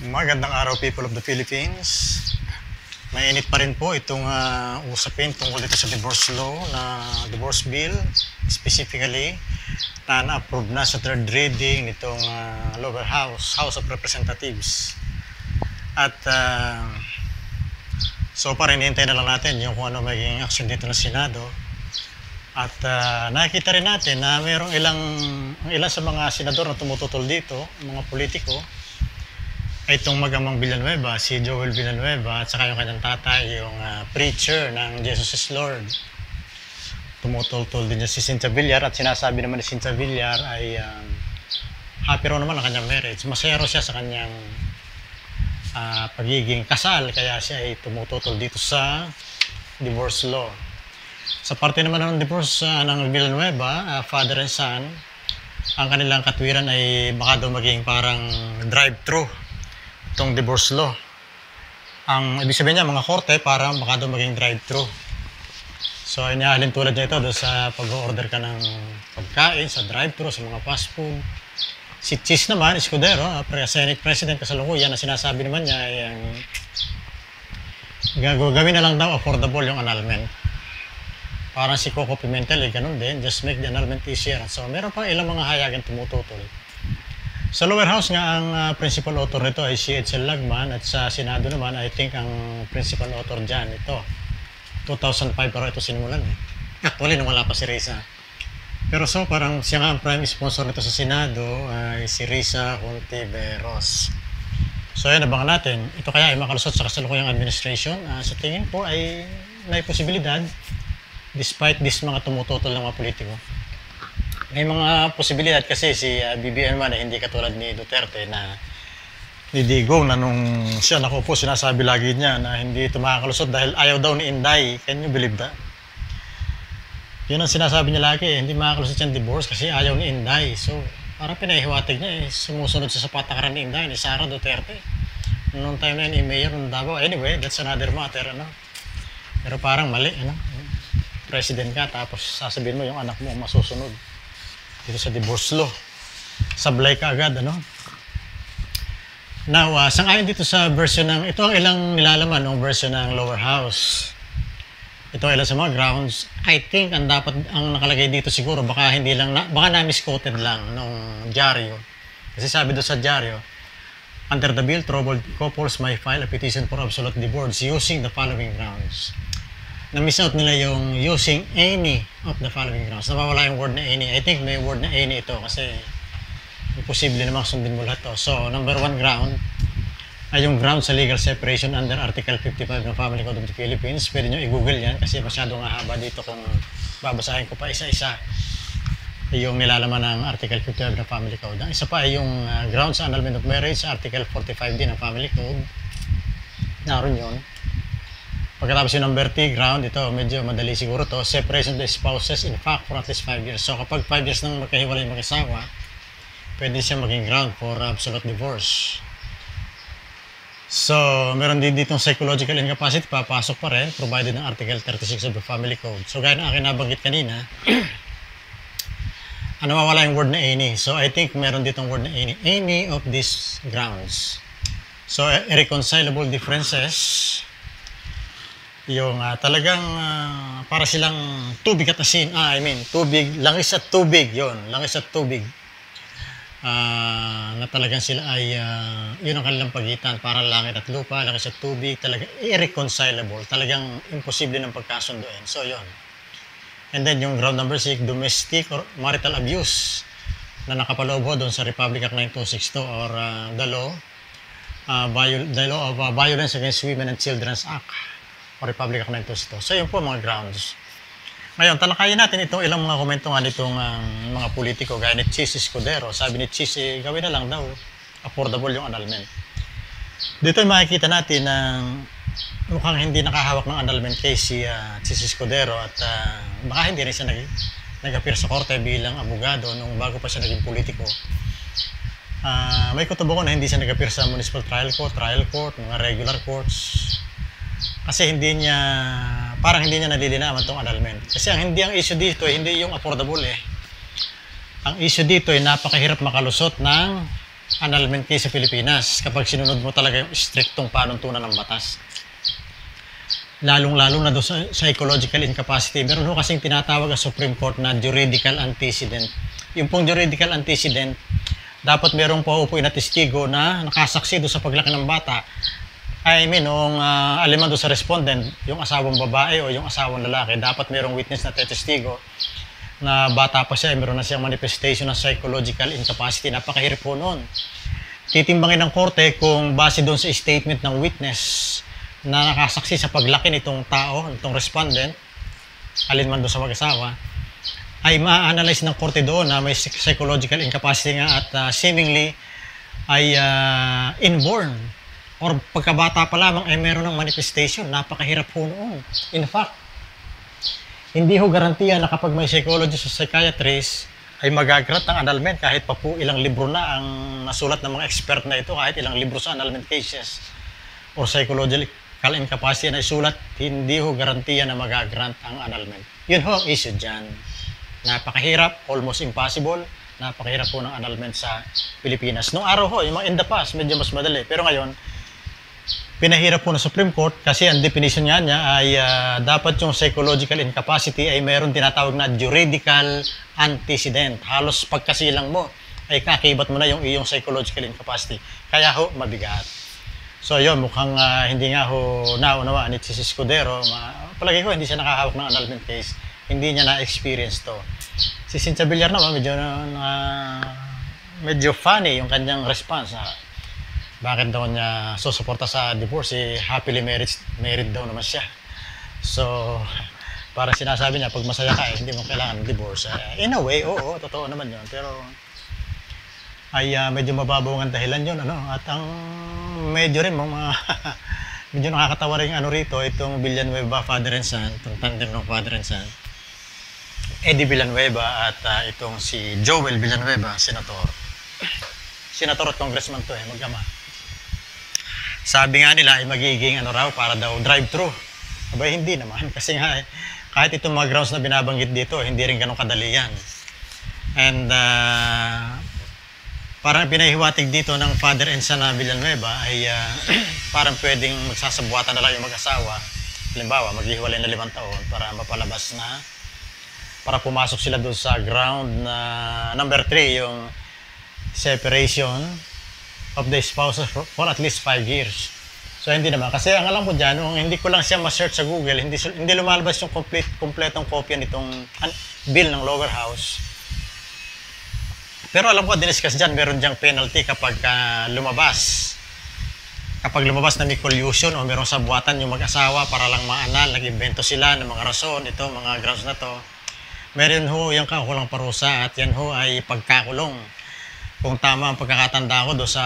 Magandang araw, people of the Philippines. Mainit pa rin po itong usapin tungkol dito sa divorce law na divorce bill, specifically na na-approve na sa third reading nitong lower house, House of Representatives. At so far, hinihintay na lang natin yung kung ano magiging action dito ng Senado. At nakikita rin natin na mayroong ilan sa mga senador na tumututol dito, mga politiko, ay itong magamang Villanueva, si Joel Villanueva, at saka yung kanyang tatay, yung preacher ng Jesus is Lord. Tumutol-tol din niya si Cynthia Villar, at sinasabi naman ni Cynthia Villar ay happy raw naman ang kanyang marriage. Masaya raw siya sa kanyang pagiging kasal, kaya siya ay tumututol dito sa divorce law. Sa parte naman ng divorce ng Villanueva, father and son, ang kanilang katwiran ay baka daw maging parang drive-thru itong divorce law. Ang ibig sabihin niya, mga korte, parang baka daw maging drive-thru. So, inihalin tulad niya ito doon sa pag-order ka ng pagkain, sa drive-thru, sa mga fast food. Si Cheese naman, Escudero, Senate President kasalukuyan, na sinasabi naman niya ay gagawin na lang daw affordable yung annulment. Parang si Coco Pimentel, ganun din, just make the annulment easier. So, meron pa ilang mga hayagan tumututol. Sa lower house nga, ang principal author nito ay si Edsel Lagman, at sa Senado naman, I think ang principal author dyan, ito, 2005 pero ito sinimulan. Actually, nung wala pa si Risa. Pero so, parang siya nga ang prime sponsor nito sa Senado ay si Risa Hontiveros. So, yan, abangan natin. Ito kaya ay makalusot sa kasalukuyang administration. Sa tingin po ay may posibilidad, despite this mga tumututol ng mga politiko. May mga posibilidad kasi si BBM man ay hindi katulad ni Duterte na ni Digong na nung siya nakaupo, sinasabi lagi niya na hindi ito makakalusot dahil ayaw daw ni Inday. Can you believe that? Yun ang sinasabi niya lagi, hindi makakalusot yung divorce kasi ayaw ni Inday. So, parang pinahiwatig niya sumusunod sa patakaran ni Inday, ni Sara Duterte. Noong time na yun, mayor ng Davao. Anyway, that's another matter, Pero parang mali, President ka, tapos sasabihin mo yung anak mo masusunod dito sa divorce law. Sablay ka agad, Now, sang-ayon dito sa version ng, ito ang ilang nilalaman ng version ng lower house. Ito ang ilang sa mga grounds. I think ang nakalagay dito siguro, baka hindi lang, baka na-misquoted lang nung dyaryo. Kasi sabi doon sa dyaryo, under the bill, troubled couples may file a petition for absolute divorce using the following grounds. Na-miss out nila yung using any of the following grounds. Nawawala yung word na any. I think may word na any ito kasi imposible namang sundin mo lahat to. So, number one ground ay yung ground sa legal separation under Article 55 ng Family Code of the Philippines. Pwede nyo i-google yan kasi masyadong haba dito kung babasahin ko pa isa-isa yung nilalaman ng Article 55 ng Family Code. Ang isa pa ay yung ground sa annulment of marriage sa Article 45 din ng Family Code. Naroon yun. Pagkatapos yung number 3 ground, ito medyo madali siguro to, separation of the spouses in fact for at least 5 years. So kapag 5 years nang magkahiwalay mag-asawa, pwede siya maging ground for absolute divorce. So, meron din ditong psychological incapacity, papasok pa rin, provided ng Article 36 of the Family Code. So gaya ng akin nabanggit kanina, nawawala yung word na any. So I think meron ditong word na any of these grounds. So irreconcilable differences, yung talagang para silang tubig at asin. Tubig, langis at tubig, langis at tubig. Na talagang sila ay, yun ang kanilang pagitan, parang langit at lupa, langis at tubig, talagang irreconcilable, talagang imposible ng pagkasunduin. So, yun. And then, yung ground number 6, domestic or marital abuse, na nakapaloob ho doon sa Republic Act 9262 or the law of Violence Against Women and Children's Act, o Republic Act 9262. So, yun po mga grounds. Ngayon, talakayin natin itong ilang mga komento nga nitong mga politiko, gaya ni Cheese Escudero. Sabi ni Cheese, gawin na lang daw, affordable yung annulment. Dito makikita natin na mukhang hindi nakahawak ng annulment case si Cheese Escudero at baka hindi rin siya nag-appear sa korte bilang abogado nung bago pa siya naging politiko. May kutubo ko na hindi siya nag-appear sa municipal trial court, mga regular courts. Kasi parang hindi niya nalilinawan itong annulment. Kasi ang issue dito hindi yung affordable. Ang issue dito ay napakahirap makalusot ng annulment case sa Pilipinas kapag sinunod mo talaga yung striktong panuntunan ng batas. Lalong-lalo na doon sa psychological incapacity. Meron ho kasing tinatawag ang Supreme Court na juridical antecedent. Yung pong juridical antecedent, dapat merong pauupuin na testigo na nakasaksi doon sa paglaki ng bata. I mean, nung aliman doon sa respondent, yung asawang babae o yung asawang lalaki, dapat merong witness na testigo na bata pa siya, meron na siyang manifestation ng psychological incapacity. Napakahirap po noon. Titimbangin ng korte kung base doon sa statement ng witness na nakasaksi sa paglaki nitong tao, nitong respondent, alin man doon sa mag-asawa, ay ma-analyze ng korte doon na may psychological incapacity nga at seemingly ay inborn or pagkabata pa lamang ay meron ng manifestation. Napakahirap po noon. In fact, hindi ho garantiya na kapag may psychologist o psychiatrist ay magagrant ng annulment kahit pa po ilang libro na ang nasulat ng mga expert na ito, kahit ilang libro sa annulment cases or psychological incapacity na isulat, hindi ho garantiya na magagrant ang annulment. Yun ho ang issue dyan. Napakahirap, almost impossible, napakahirap po ng annulment sa Pilipinas. Noong araw ho, yung mga in the past, medyo mas madali. Pero ngayon, pinahirap po ng Supreme Court kasi ang definition nga niya ay dapat yung psychological incapacity ay mayroon tinatawag na juridical antecedent. Halos pagkasilang mo ay kakibat mo na yung iyong psychological incapacity. Kaya ho, mabigat. So yun, mukhang hindi nga ho naunawaan ni si Escudero. Palagi ko hindi siya nakahawak ng annulment case. Hindi niya na-experience to. Si Cynthia Villar naman, medyo funny yung kanyang response. Bakit daw niya susuporta sa divorce? Happily married daw naman siya. So, parang sinasabi niya, pag masaya ka, hindi mo kailangan ng divorce. In a way, oo, totoo naman yun. Pero, ay medyo mababaw ang dahilan yun. At ang medyo rin, medyo nakakatawa rin rito, itong Villanueva, father and son, itong tandem ng father and son. Eddie Villanueva at itong si Joel Villanueva, senator. Senator at congressman to mag-ama. Sabi nga nila ay magiging raw para daw drive-thru. Abay hindi naman kasi nga kahit itong mga grounds na binabanggit dito hindi rin ganun kadali yan. And parang pinahiwatig dito ng father and son na Villanueva ay parang pwedeng magsasabuatan na lang yung mag-asawa. Halimbawa, maghihiwalay na 5 taon para mapalabas na, para pumasok sila doon sa ground na number 3, yung separation of the spouses for at least 5 years. So hindi naman. Kasi ang alam ko dyan, hindi ko lang siya ma-search sa Google, hindi lumalabas yung kompletong kopya nitong bill ng lower house. Pero alam ko, diniscuss dyan, meron dyang penalty kapag lumabas. Kapag lumabas na may collusion o merong sabuatan yung mag-asawa para lang maanal, nag-invento sila ng mga rason, ito, mga grounds na to. Meron ho yung kakulang parusa at yan ho ay pagkakulong. Kung tama ang pagkakatanda ko do sa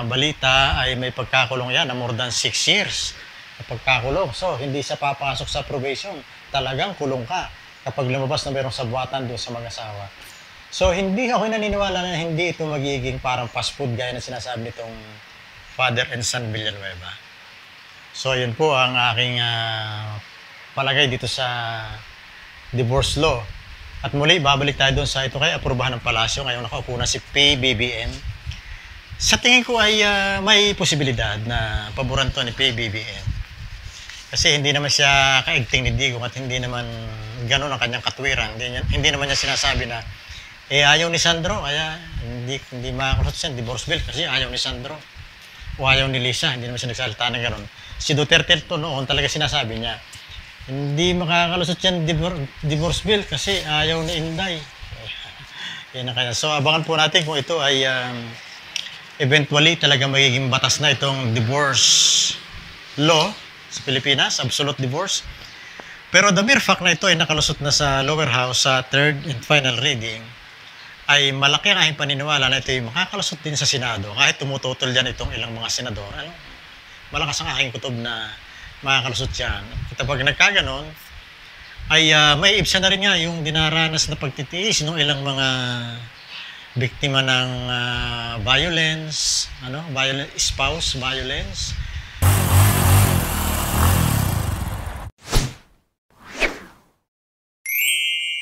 balita ay may pagkakulong yan na more than 6 years na pagkakulong. So, hindi siya papasok sa probation. Talagang kulong ka kapag lumabas na mayroong sabuatan doon sa mag-asawa. So, hindi ako naniniwala na hindi ito magiging parang fast food gaya na sinasabi nitong father and son Villanueva. So, yun po ang aking palagay dito sa divorce law. At muli, babalik tayo doon sa ito kay aprubahan ng palasyo. Ngayon nakaupo na si PBBM. Sa tingin ko ay may posibilidad na paboran to ni PBBM. Kasi hindi naman siya kaigting ni Digo at hindi naman gano'n ang kanyang katwiran. Hindi naman niya sinasabi na ayaw ni Sandro, kaya hindi makakusot siya divorce bill kasi ayaw ni Sandro. O ayaw ni Lisa, hindi naman siya nagsalita ng gano'n. Si Duterte to noon talaga sinasabi niya, hindi makakalusot yan divorce bill kasi ayaw ni Inday. Yan kaya. So abangan po natin kung ito ay eventually talaga magiging batas na itong divorce law sa Pilipinas, absolute divorce. Pero the mere fact na ito ay nakalusot na sa lower house sa third and final reading, ay malaki ang aking paniniwala na ito ay makakalusot din sa Senado. Kahit tumututol dyan itong ilang mga senador, malakas ang aking kutob na makakalusot yan. At pag nagkaganon, ay may ibsa na rin nga yung dinaranas na pagtitiis ng ilang mga biktima ng violence, spouse violence,